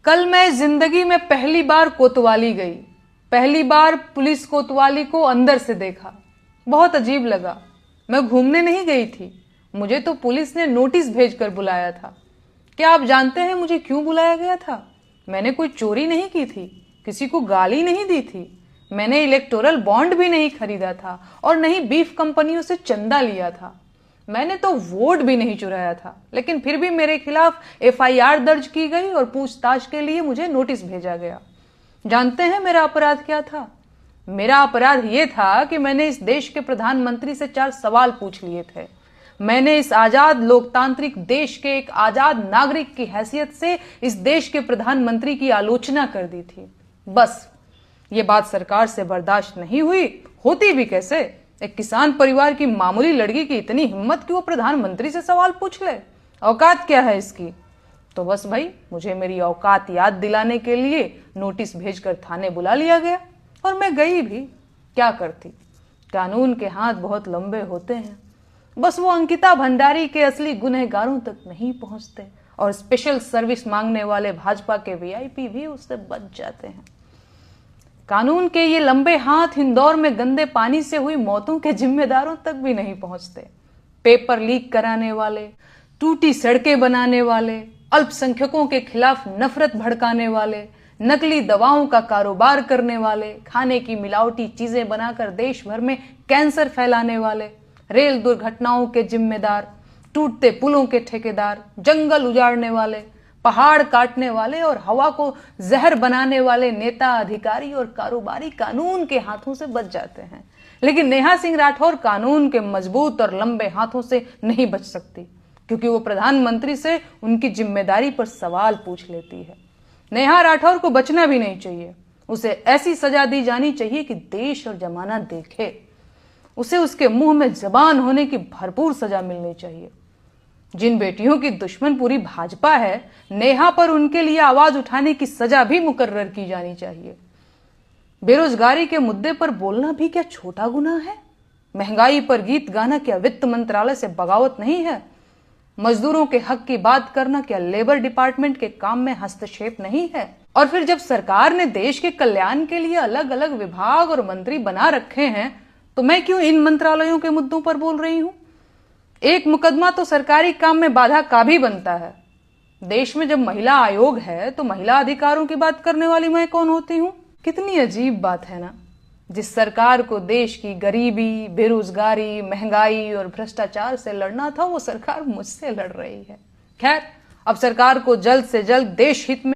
कल मैं जिंदगी में पहली बार कोतवाली गई। पहली बार पुलिस कोतवाली को अंदर से देखा। बहुत अजीब लगा। मैं घूमने नहीं गई थी, मुझे तो पुलिस ने नोटिस भेजकर बुलाया था। क्या आप जानते हैं मुझे क्यों बुलाया गया था? मैंने कोई चोरी नहीं की थी, किसी को गाली नहीं दी थी, मैंने इलेक्टोरल बॉन्ड भी नहीं खरीदा था और नहीं बीफ कंपनियों से चंदा लिया था। मैंने तो वोट भी नहीं चुराया था, लेकिन फिर भी मेरे खिलाफ एफआईआर दर्ज की गई और पूछताछ के लिए मुझे नोटिस भेजा गया। जानते हैं मेरा अपराध क्या था? मेरा अपराध यह था कि मैंने इस देश के प्रधानमंत्री से 4 सवाल पूछ लिए थे। मैंने इस आजाद लोकतांत्रिक देश के एक आजाद नागरिक की हैसियत से इस देश के प्रधानमंत्री की आलोचना कर दी थी। बस ये बात सरकार से बर्दाश्त नहीं हुई, होती भी कैसे? एक किसान परिवार की मामूली लड़की की इतनी हिम्मत कि वो प्रधानमंत्री से सवाल पूछ ले। औकात क्या है इसकी? तो बस भाई, मुझे मेरी औकात याद दिलाने के लिए नोटिस भेजकर थाने बुला लिया गया और मैं गई भी। क्या करती? कानून के हाथ बहुत लंबे होते हैं। बस वो अंकिता भंडारी के असली गुनहगारों तक नहीं पहुंचते और स्पेशल सर्विस मांगने वाले भाजपा के वीआईपी भी उससे बच जाते हैं। कानून के ये लंबे हाथ इंदौर में गंदे पानी से हुई मौतों के जिम्मेदारों तक भी नहीं पहुंचते। पेपर लीक कराने वाले, टूटी सड़कें बनाने वाले, अल्पसंख्यकों के खिलाफ नफरत भड़काने वाले, नकली दवाओं का कारोबार करने वाले, खाने की मिलावटी चीजें बनाकर देश भर में कैंसर फैलाने वाले, रेल दुर्घटनाओं के जिम्मेदार, टूटते पुलों के ठेकेदार, जंगल उजाड़ने वाले, पहाड़ काटने वाले और हवा को जहर बनाने वाले नेता, अधिकारी और कारोबारी कानून के हाथों से बच जाते हैं। लेकिन नेहा सिंह राठौर कानून के मजबूत और लंबे हाथों से नहीं बच सकती, क्योंकि वो प्रधानमंत्री से उनकी जिम्मेदारी पर सवाल पूछ लेती है। नेहा राठौर को बचना भी नहीं चाहिए। उसे ऐसी सजा दी जानी चाहिए कि देश और जमाना देखे। उसे उसके मुंह में जबान होने की भरपूर सजा मिलनी चाहिए। जिन बेटियों की दुश्मन पूरी भाजपा है, नेहा पर उनके लिए आवाज उठाने की सजा भी मुकर्रर की जानी चाहिए। बेरोजगारी के मुद्दे पर बोलना भी क्या छोटा गुनाह है? महंगाई पर गीत गाना क्या वित्त मंत्रालय से बगावत नहीं है? मजदूरों के हक की बात करना क्या लेबर डिपार्टमेंट के काम में हस्तक्षेप नहीं है? और फिर जब सरकार ने देश के कल्याण के लिए अलग अलग विभाग और मंत्री बना रखे हैं, तो मैं क्यों इन मंत्रालयों के मुद्दों पर बोल रही हूं? एक मुकदमा तो सरकारी काम में बाधा का भी बनता है। देश में जब महिला आयोग है तो महिला अधिकारों की बात करने वाली मैं कौन होती हूँ? कितनी अजीब बात है ना। जिस सरकार को देश की गरीबी, बेरोजगारी, महंगाई और भ्रष्टाचार से लड़ना था, वो सरकार मुझसे लड़ रही है। खैर, अब सरकार को जल्द से जल्द देश हित में